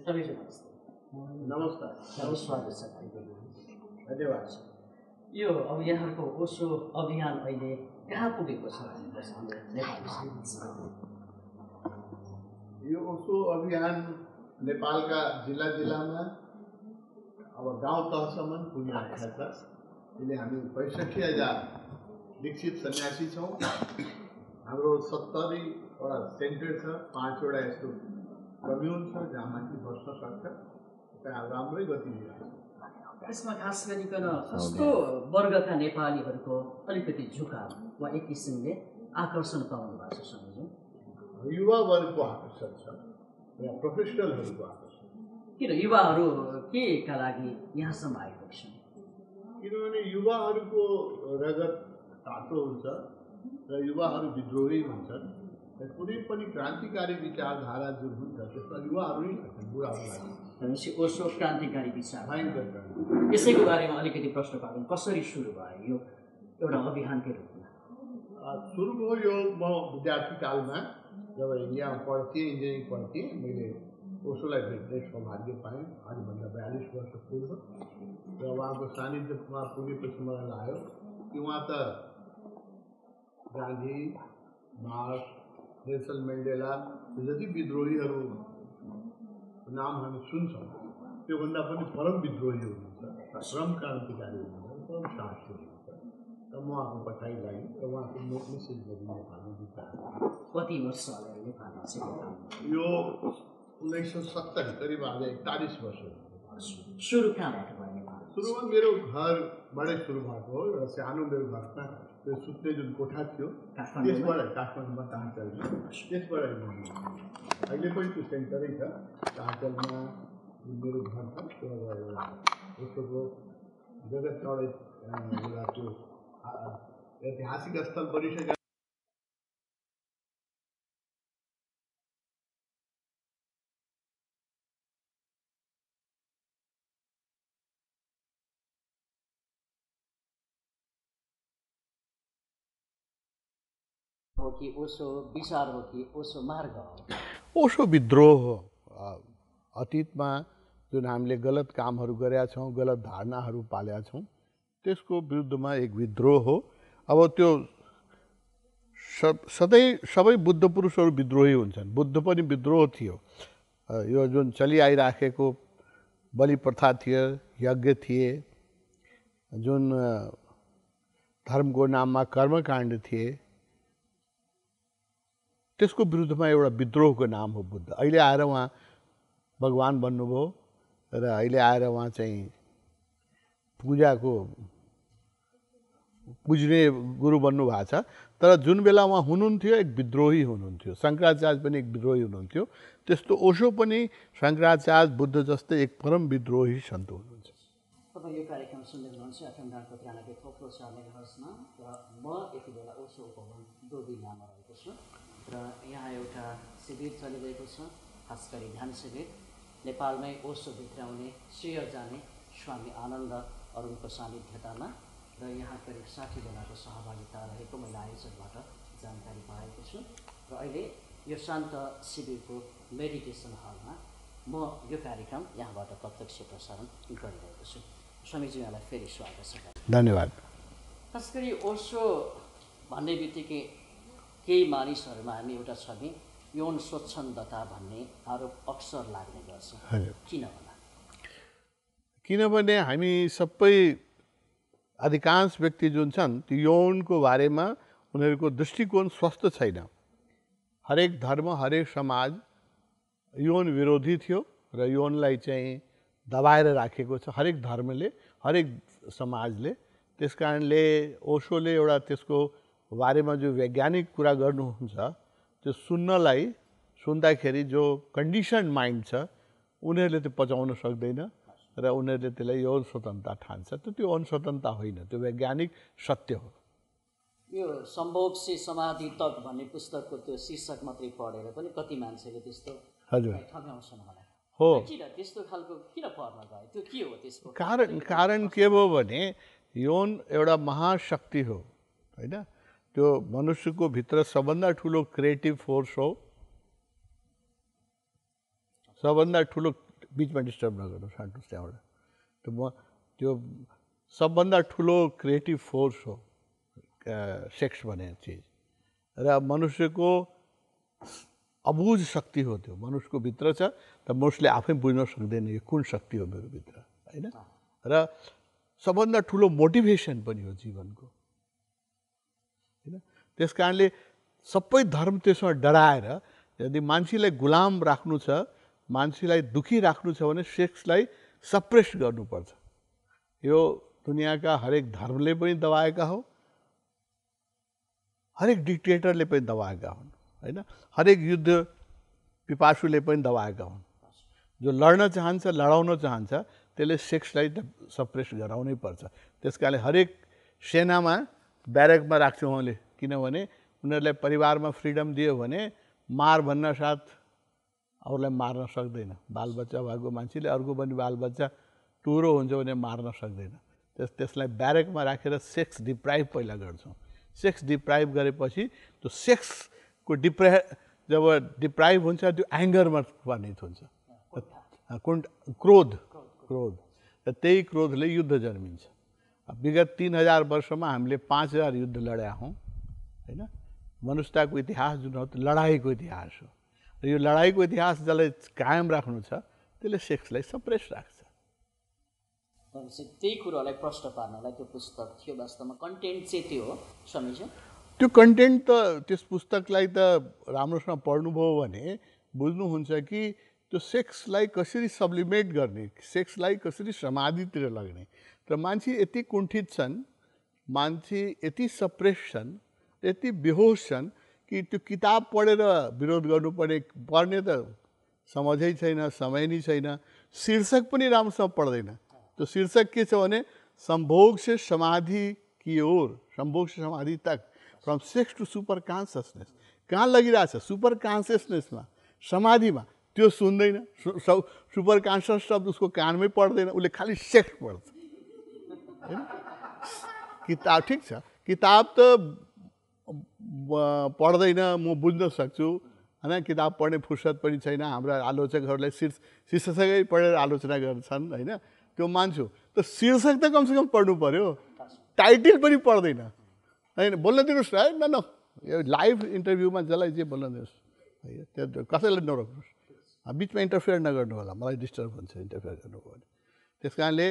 रविजी नमस्ते। नमस्कार। स्वागत छ कार्यक्रममा। धन्यवाद। यो अब यहाँको ओसो अभियान अहिले कहाँ पुगेको छ भन्नुपर्छ हाम्रो नेपालमा? यो ओसो अभियान नेपालका जिल्लामा अब गाउँ तहसम्म पुगिरहेको छ। अहिले हामी 65,000 दीक्षित सन्यासी छौँ। हाम्रो 70वटा सेन्टर छ, 5वटा यस्तो कम्युन छ जहाँ माथि बस्न सक्छ। त्यहाँ राम्रै गति लिइरहेको छ। यसमा खास गरिकन कस्तो वर्गका नेपालीहरूको अलिकति झुकाव वा एक किसिमले आकर्षण पाउनु भएको छ समझौँ? युवा वर्गको आकर्षण छ या प्रोफेसनलहरूको आकर्षण। किन युवाहरू के का लागि यहाँसम्म आइपुग्छ? किनभने युवाहरूको रगत तातो हुन्छ र युवाहरू विद्रोही हुन्छन्। कुनै पनि क्रान्तिकारी विचारधारा जुन हुन्छ त्यसमा युवाहरू नै लाग्छन्, बुढाहरू लाग्छन्। भनेपछि ओसो क्रान्तिकारी विचार भयङ्कर। यसैको बारेमा अलिकति प्रश्न पार्नु, कसरी सुरु भयो यो एउटा अभियानकै रूपमा? सुरु भयो यो म विद्यार्थी कालमा जब यहाँ पढ्थेँ, इन्जिनियरिङ पढ्थेँ, मैले ओसोलाई भेट्ने सौभाग्य पाएँ आजभन्दा 42 वर्ष पूर्व। र उहाँको सानिध्यमा पुगेपछि मलाई लाग्यो कि उहाँ त गान्धी, मार्क्स, नेल्सन मेन्डेला जति विद्रोहीहरू नाम हामी सुन्छौँ त्योभन्दा पनि परम विद्रोही हुनुहुन्छ, परम क्रान्तिकारी हुनुहुन्छ, परम साहसी हुनुहुन्छ। र म उहाँको पछाडि र उहाँको मेसेज गरी नेपालमा बिताएँ। कति वर्ष अगाडि नेपालमा चाहिँ यो 1970 करिब आज 41 वर्ष। सुरु कहाँबाट भयो नेपाल? सुरुमा मेरो घरबाटै सुरु भएको हो। एउटा सानो मेरो घरमा त्यो सुत्ने जुन कोठा थियो त्यसबाट काठमाडौँमा टाँचलमा त्यसबाट अहिले पनि त्यो सेन्टरै छ टाँचलमा मेरो घर छ। त्यो एउटा ओसोको जगत चढे एउटा त्यो ऐतिहासिक स्थल बनिसक्यो। हो कि ओसो विचार हो कि ओसो मार्ग हो? ओसो विद्रोह हो। अतीतमा जुन हामीले गलत कामहरू गरेका छौँ, गलत धारणाहरू पालेका छौँ, त्यसको विरुद्धमा एक विद्रोह हो। अब त्यो सधैँ सबै बुद्ध पुरुषहरू विद्रोही हुन्छन्। बुद्ध पनि विद्रोह थियो। यो जुन चलिआइराखेको बलि प्रथा थियो, यज्ञ थिए, जुन धर्मको नाममा कर्मकाण्ड थिए, त्यसको विरुद्धमा एउटा विद्रोहको नाम हो बुद्ध। अहिले आएर उहाँ भगवान बन्नुभयो र अहिले आएर उहाँ चाहिँ पुज्ने गुरु बन्नु भएको छ। तर जुन बेला उहाँ हुनुहुन्थ्यो एक विद्रोही हुनुहुन्थ्यो। शङ्कराचार्य पनि एक विद्रोही हुनुहुन्थ्यो। त्यस्तो ओशो पनि शङ्कराचार्य बुद्ध जस्तै एक परम विद्रोही सन्त हुनुहुन्छ। तपाईँ यो कार्यक्रम सुन्दै हुनुहुन्छ एफएम 93 थोप्लो 4 मेगाहर्जमा र म यति बेला ओशो उपवन दोबिलामा रहेको छु र यहाँ एउटा शिविर चलिरहेको छ, खास गरी ध्यान शिविर। नेपालमै ओशो भित्राउने श्रेय जाने स्वामी आनन्द अरुणको सानिध्यतामा र यहाँ करिब 60 जनाको सहभागिता रहेको मैले आयोजकबाट जानकारी पाएको छु। र अहिले यो शान्त शिविरको मेडिटेसन हलमा म यो कार्यक्रम यहाँबाट प्रत्यक्ष प्रसारण गरिरहेको छु। स्वामीजी, यहाँलाई फेरि स्वागत छ। धन्यवाद। खास गरी ओशो भन्ने बित्तिकै केही मानिसहरूमा हामी एउटा छ नि यौन स्वच्छन्दता भन्ने आरोप अक्सर लाग्ने गर्छ। किन होला? किनभने हामी सबै अधिकांश व्यक्ति जुन छन् त्यो यौनको बारेमा उनीहरूको दृष्टिकोण स्वस्थ छैन। हरेक धर्म, हरेक समाज यौन विरोधी थियो र यौनलाई चाहिँ दबाएर राखेको छ हरेक धर्मले, हरेक समाजले। त्यस कारणले ओशोले एउटा त्यसको बारेमा जो वैज्ञानिक कुरा गर्नुहुन्छ त्यो सुन्दाखेरि जो कन्डिसन माइन्ड छ उनीहरूले त्यो पचाउन सक्दैन र उनीहरूले त्यसलाई यौन स्वतन्त्रता ठान्छ। त्यो यौन स्वतन्त्रता होइन, त्यो वैज्ञानिक सत्य हो। यो सम्भोग से समाधि तक भन्ने पुस्तकको त्यो शीर्षक मात्रै पढेर पनि कति मान्छेले त्यस्तो ठगाउँछन् होला। हो, त्यस्तो खालको किन पर्न गयो? त्यो के हो त्यसको कारण? के भयो भने यौन एउटा महाशक्ति हो होइन। त्यो मनुष्यको भित्र सबभन्दा ठुलो क्रिएटिभ फोर्स हो, सबभन्दा ठुलो बिचमा डिस्टर्ब नगर्नुहोस् हट्नुहोस् त्यहाँबाट। त्यो म त्यो सबभन्दा ठुलो क्रिएटिभ फोर्स हो सेक्स भन्ने चिज, र मनुष्यको अबुझ शक्ति हो त्यो मनुष्यको भित्र छ, त मनुष्यले आफै बुझ्न सक्दैन यो कुन शक्ति हो मेरो भित्र, होइन। र सबभन्दा ठुलो मोटिभेसन पनि हो जीवनको, होइन। त्यस कारणले सबै धर्म त्यसमा डराएर यदि मान्छेलाई गुलाम राख्नु छ, मान्छेलाई दुखी राख्नु छ भने सेक्सलाई सप्रेस गर्नुपर्छ। यो दुनियाँका हरेक धर्मले पनि दबाएका हो, हरेक डिक्टेटरले पनि दबाएका हुन्, होइन। हरेक युद्ध पिपासुले पनि दबाएका हुन्। जो लड्न चाहन्छ, लडाउन चाहन्छ, त्यसले सेक्सलाई सप्रेस गराउनै पर्छ। त्यस कारणले हरेक सेनामा ब्यारेकमा राख्छ उहाँले, किनभने उनीहरूलाई परिवारमा फ्रिडम दियो भने मार भन्न साथ अरूलाई मार्न सक्दैन। बालबच्चा भएको मान्छेले अर्को पनि बालबच्चा टुरो हुन्छ भने मार्न सक्दैन। त्यसलाई ब्यारेकमा राखेर सेक्स डिप्राइभ पहिला गर्छौँ। सेक्स डिप्राइभ गरेपछि त्यो सेक्सको जब डिप्राइभ हुन्छ त्यो एङ्गरमा परिणत हुन्छ, क्रोध। र त्यही क्रोधले युद्ध जन्मिन्छ। विगत 3000 वर्षमा हामीले 5000 युद्ध लड्या हौँ, होइन। मनुष्यताको इतिहास जुन हो त्यो लडाइँको इतिहास हो, र यो लडाइँको इतिहास जसलाई कायम राख्नु छ त्यसले सेक्सलाई सप्रेस राख्छ। त्यही कुरोलाई प्रश्न पार्नलाई त्यो पुस्तक थियो, वास्तवमा कन्टेन्ट चाहिँ त्यो हो स्वामीजी। त्यो कन्टेन्ट त त्यस पुस्तकलाई त राम्रोसँग पढ्नुभयो भने बुझ्नुहुन्छ कि त्यो सेक्सलाई कसरी सब्लिमेट गर्ने, सेक्सलाई कसरी समाधितिर लग्ने। तर मान्छे यति कुण्ठित छन्, मान्छे यति सप्रेस छन्, यति बेहोस छन् कि त्यो किताब पढेर विरोध पढ्ने त समझै छैन, समय नै छैन। शीर्षक पनि राम्रोसँग पढ्दैन। त्यो शीर्षक के छ भने संभोग से समाधि की ओर, संभोग से समाधि तक, from sex to super consciousness. कहाँ लगिरहेछ? सुपर कन्सियसनेसमा, समाधिमा। त्यो सुन्दैन, सुपर कन्सियस शब्द उसको कानमै पर्दैन, उसले खालि सेक्स पढ्छ, होइन। किताब ठिक छ, किताब त पढ्दैन, म बुझ्न सक्छु, होइन। किताब पढ्ने फुर्सद पनि छैन। हाम्रा आलोचकहरूलाई शीर्षकै पढेर आलोचना गर्छन्, होइन। त्यो मान्छु, त शीर्षक त कमसेकम पढ्नु पर्यो, टाइटल पनि पढ्दैन, होइन। बोल्न दिनुहोस् है, न यो लाइभ इन्टरभ्यूमा जसलाई जे बोल्न दिनुहोस्, त्यो कसैलाई नरोक्नुहोस्, बिचमा इन्टरफेयर नगर्नु होला, मलाई डिस्टर्ब हुन्छ इन्टरफेयर गर्नुभयो भने। त्यस कारणले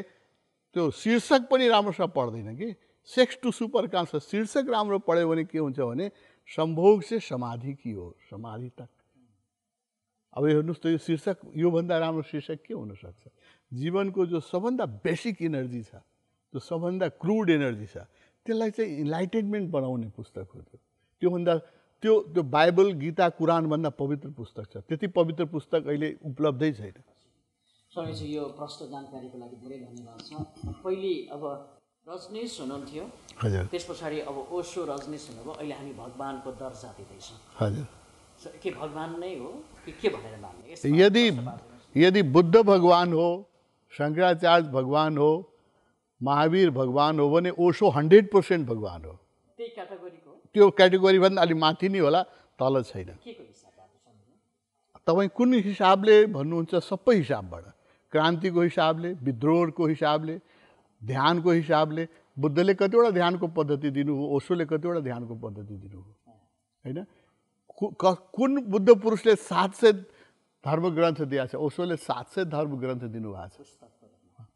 त्यो शीर्षक पनि राम्रोसँग पढ्दैन कि सेक्स टु सुपर कन्सियस। शीर्षक राम्रो पढ्यो भने के हुन्छ भने संभोग से समाधि की ओर, समाधि तक। अब हेर्नुहोस् त यो शीर्षक, योभन्दा राम्रो शीर्षक के हुनसक्छ? जीवनको जो सबभन्दा बेसिक इनर्जी छ, जो सबभन्दा क्रुड एनर्जी छ, त्यसलाई चाहिँ इन्लाइटेनमेन्ट बनाउने पुस्तक हो त्यो। त्योभन्दा त्यो बाइबल, गीता, कुरानभन्दा पवित्र पुस्तक छ। त्यति पवित्र पुस्तक अहिले उपलब्धै छैन। स्वामीजी, यो प्रश्न जानकारीको लागि धेरै धन्यवाद छ। पहिले अब रजनीश हुनुहुन्थ्यो, हजुर, त्यस पछाडि अब ओशो रजनीश हुनुभयो, अहिले हामी भगवानको दर्जा दिँदैछौँ। हजुर, के भगवान नै हो कि के भनेर मान्ने? यदि बुद्ध भगवान हो, शंकराचार्य भगवान हो, महावीर भगवान हो भने ओशो 100% भगवान हो। त्यही क्याटेगोरीको? त्यो क्याटेगोरीभन्दा अलि माथि नै होला, तल छैन। तपाईँ कुन हिसाबले भन्नुहुन्छ? सबै हिसाबबाट, क्रान्तिको हिसाबले, विद्रोहको हिसाबले, ध्यानको हिसाबले। बुद्धले कतिवटा ध्यानको पद्धति दिनुभयो, ओशोले कतिवटा ध्यानको पद्धति दिनुभयो, होइन। कुन बुद्ध पुरुषले 700 धर्मग्रन्थ दिएको छ? ओशोले 700 धर्मग्रन्थ दिनुभएको छ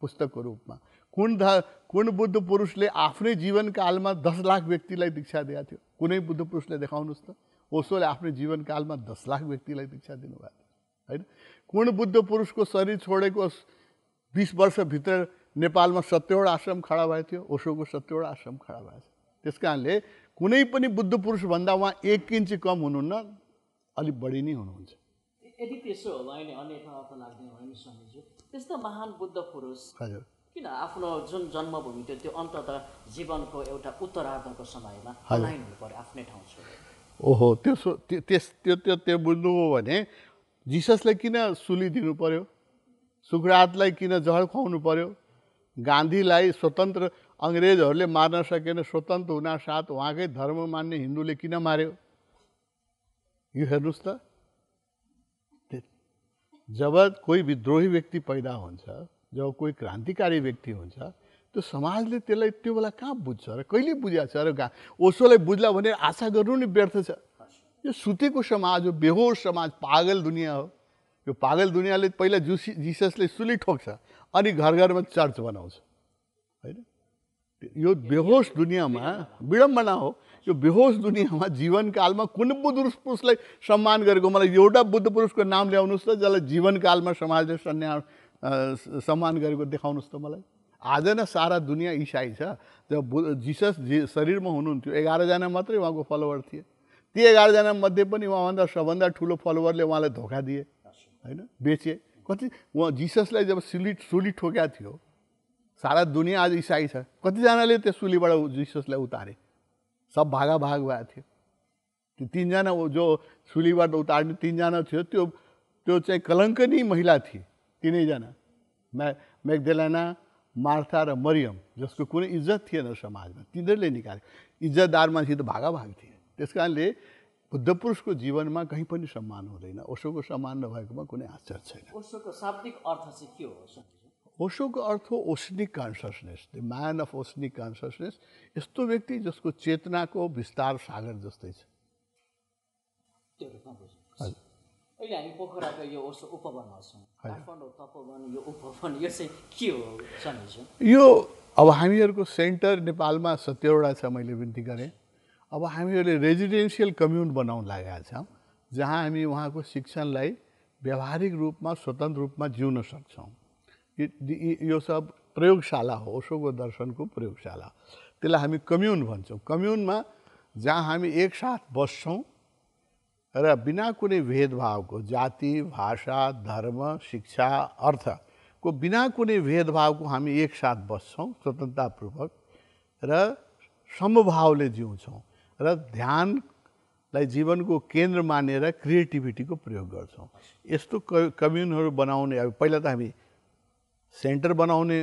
पुस्तकको रूपमा। कुन बुद्ध पुरुषले आफ्नै जीवनकालमा 10 लाख व्यक्तिलाई दीक्षा दिएको थियो? कुनै बुद्ध पुरुषले देखाउनुहोस् त। ओशोले आफ्नै जीवनकालमा 10 लाख व्यक्तिलाई दीक्षा दिनुभएको थियो, होइन। कुन बुद्ध पुरुषको शरीर छोडेको 20 वर्षभित्र नेपालमा 70वटा आश्रम खडा भएको थियो? ओशोको 70वटा आश्रम खडा भएको छ। त्यस कारणले कुनै पनि बुद्ध पुरुषभन्दा उहाँ 1 इन्च कम हुनुहुन्न, अलिक बढी नै हुनुहुन्छ। यदि त्यसो हो भने अन्यथा अर्थ लाग्दैन होइन स्वामीजी? त्यस्तो महान बुद्ध पुरुष हजुर किन आफ्नो जुन जन्मभूमि थियो त्यो अन्ततः जीवनको एउटा उत्तरार्धको समयमा पलायन हुनु पर्यो आफ्नै ठाउँ छोडेर? ओहो, त्यो बुझ्नु हो भने जिससलाई किन सुली दिनु पर्यो? सुकरातलाई किन जहर खुवाउनु पर्यो? गान्धीलाई स्वतन्त्र अङ्ग्रेजहरूले मार्न सकेन, स्वतन्त्र हुनासाथ उहाँकै धर्म मान्ने हिन्दूले किन मार्यो? यो हेर्नुहोस् त। जब कोही विद्रोही व्यक्ति पैदा हुन्छ, जब कोही क्रान्तिकारी व्यक्ति हुन्छ, त्यो समाजले त्यसलाई त्यो बेला कहाँ बुझ्छ र कहिले बुझाएको छ र ओसोलाई बुझ्ला भने आशा गर्नु नि व्यर्थ छ। यो सुतेको समाज हो, बेहोस समाज, पागल दुनियाँ हो। यो पागल दुनियाँले पहिला जिससले सुली ठोक्छ अनि घर घरमा चर्च बनाउँछ, होइन? यो बेहोस दुनियाँमा विडम्बना हो। यो बेहोस दुनियाँमा जीवनकालमा कुन बुद्ध पुरुषलाई सम्मान गरेको, मलाई एउटा बुद्ध पुरुषको नाम ल्याउनुहोस् त जसलाई जीवनकालमा समाजले सम्मान गरेको देखाउनुहोस् त मलाई। आज न सारा दुनियाँ इसाई छ। जब जिसस शरीरमा हुनुहुन्थ्यो 11 जना मात्रै उहाँको फलोवर थिए। ती 11 जना मध्ये पनि उहाँभन्दा सबभन्दा ठुलो फलोवरले उहाँलाई धोका दिए, होइन? बेचे। कति उहाँ जिससलाई जब सुली ठोक्या थियो, सारा दुनियाँ आज इसाई छ। कतिजनाले त्यो सुलीबाट जिससलाई उतारे, सब भागाभाग भएको थियो। त्यो 3 जना जो सुलीबाट उतार्ने 3 जना थियो, त्यो चाहिँ कलङ्कनी महिला थिए। 3 जना, मैग्दलेना, मार्था र मरियम, जसको कुनै इज्जत थिएन समाजमा, तिनीहरूले निकाले। इज्जतदार मान्छे त भागाभाग थिए। त्यस कारणले बुद्ध पुरुषको जीवनमा कहीँ पनि सम्मान हुँदैन। ओशोको सम्मान नभएकोमा कुनै आश्चर्य छैन। ओशोको शाब्दिक अर्थ चाहिँ के हो? ओशोको अर्थ हो oceanic consciousness, the man of oceanic consciousness. यस्तो व्यक्ति जसको चेतनाको विस्तार सागर जस्तै छ। अहिले हामी पोखराको यो ओशो उपवनमा छौँ, काठमाडौँ तपोवन, यो उपवन यो चाहिँ के हो समीक्षण? यो अब हामीहरूको सेन्टर नेपालमा 17वटा छ, मैले बिन्ती गरेँ। अब हामीहरूले रेजिडेन्सियल कम्युन बनाउन लागेका छौँ, जहाँ हामी उहाँको शिक्षणलाई व्यावहारिक रूपमा स्वतन्त्र रूपमा जिउन सक्छौँ। यो सब प्रयोगशाला हो, ओशोको दर्शनको प्रयोगशाला। त्यसलाई हामी कम्युन भन्छौँ। कम्युनमा जहाँ हामी एकसाथ बस्छौँ र बिना कुनै भेदभावको, जाति, भाषा, धर्म, शिक्षा, अर्थको बिना कुनै भेदभावको हामी एकसाथ बस्छौँ स्वतन्त्रतापूर्वक र समभावले जिउँछौँ र ध्यानलाई जीवनको केन्द्र मानेर क्रिएटिभिटीको प्रयोग गर्छौँ। यस्तो कम्युनहरू बनाउने, अब पहिला त हामी सेन्टर बनाउने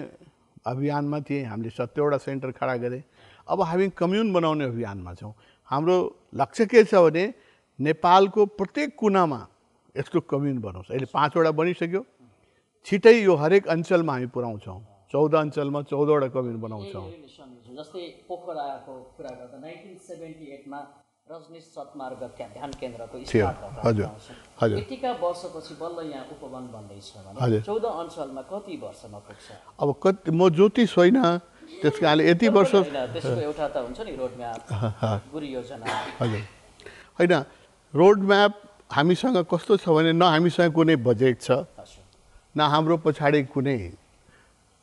अभियानमा थिए, हामीले 17वटा सेन्टर खडा गरे। अब हामी कम्युन बनाउने अभियानमा छौँ। हाम्रो लक्ष्य के छ भने नेपालको प्रत्येक कुनामा यस्तो कम्युन बनाउँछ। अहिले 5वटा बनिसक्यो। छिटै यो हरेक अञ्चलमा हामी पुऱ्याउँछौँ। 14 अञ्चलमा 14वटा कम्युन बनाउँछौँ। जस्तै पोखराको कुरा गर्दा 1978 मा रजनीश सतमार्ग ध्यान केन्द्रको स्थापना हजुर हजुर यतिका वर्षपछि बल्ल यहाँ उपवन बन्दैछ भने 14 अञ्चलमा कति वर्षमा पुग्छ? अब कति, म ज्योतिष होइन, त्यस कारणले यति वर्ष त्यसको एउटा त हुन्छ नि रोड म्याप, गुरु योजना। हजुर, होइन, रोड म्याप हामीसँग कस्तो छ भने न हामीसँग कुनै बजेट छ, न हाम्रो पछाडि कुनै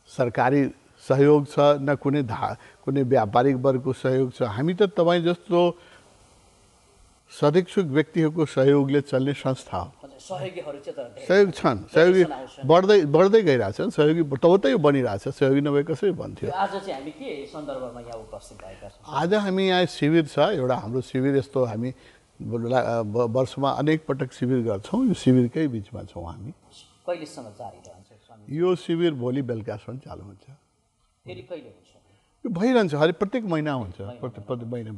सरकारी सहयोग छ, न कुनै व्यापारिक वर्गको सहयोग छ। हामी त तपाईँ जस्तो सदिच्छुक व्यक्तिहरूको सहयोगले चल्ने संस्था हो। सहयोग छन्, सहयोगी बढ्दै गइरहेछन्, सहयोगी तबतै बनिरहेछ, सहयोगी नभए कसरी बन्थ्यो? आज चाहिँ हामी के सन्दर्भमा यहाँ उपस्थित भएका छौँ? आज हामी यहाँ शिविर छ एउटा, हाम्रो शिविर यस्तो हामी वर्षमा अनेक पटक शिविर गर्छौँ। यो शिविरकै बिचमा छौँ हामी। कहिलेसम्म जारी रहन्छ? यो शिविर भोलि बेलुकासम्म चालु हुन्छ। फेरि कहिले हुन्छ? यो भइरहन्छ, प्रत्येक महिना हुन्छ। प्रत्येक महिना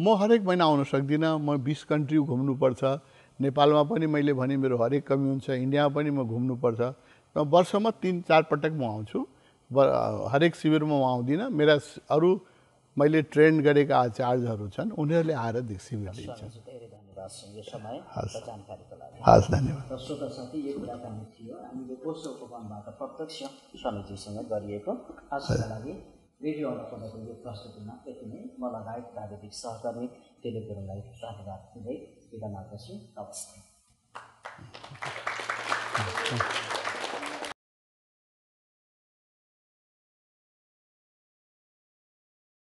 म हरेक महिना आउन सक्दिनँ। म 20 कन्ट्री घुम्नुपर्छ। नेपालमा पनि मैले भने मेरो हरेक कम्युन छ, इन्डियामा पनि म घुम्नुपर्छ। र वर्षमा 3-4 पटक म आउँछु। हरेक शिविरमा म आउँदिनँ। मेरा अरू मैले ट्रेन गरेका आचार्यहरू छन्, उनीहरूले आएर शिविर दिन्छन्। हस्, धन्यवाद। श्रोता साथी, यो कुराकानी थियो हामीले ओशो उपवनबाट प्रत्यक्ष स्वामीजीसँग गरिएको। आजका लागि रेडियो अर्पणको यो प्रस्तुतिमा यति नै। म लगायत प्राविधिक सहकर्मी दिलीप गुरुङलाई धन्यवाद दिँदै बिदा माग्दछु। नमस्ते।